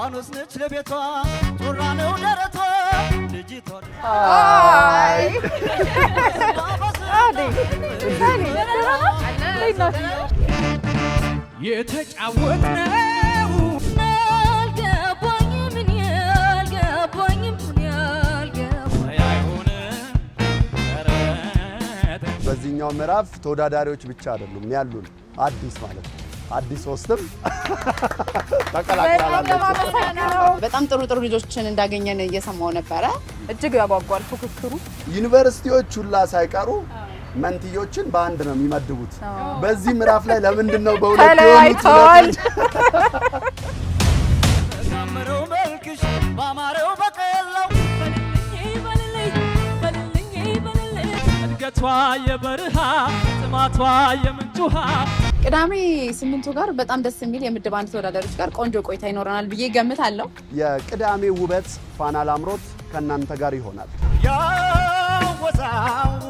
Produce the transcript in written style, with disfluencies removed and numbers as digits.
ፋኖስ ነች ለቤቷ ጮራ ነው ደረቷ ልጅቷ አይ የተጫወትነው በዚህኛው ምዕራፍ ተወዳዳሪዎች ብቻ አይደሉም ያሉን አዲስ ማለት ነው አዲስ ሆስትም ተቀላቅላለች በጣም ጥሩ ልጆችን እንዳገኘን እየሰማው ነበር እጅግ ያጓጓል ፉክክሩ ዩኒቨርሲቲዎች ሁላ ሳይቀሩ መንትዮችን በአንድ ነው የሚመድቡት በዚህ ምዕራፍ ላይ ለምንድነው በሁለት ተለያይተዋል ታምረው መልክሽ ባማረው በቀለው እድገቷ የበረሃ ጥማቷ የምንጭ ውሃ ቅዳሜ 8 ጋር በጣም ደስ የሚል የምድብ አንድ ተወዳዳሪዎች ጋር ቆንጆ ቆይታ ይኖረናል ብዬ ገምታለሁ የቅዳሜ ውበት ፋና ላምሮት ከናንተ ጋር ይሆናል ያወዛው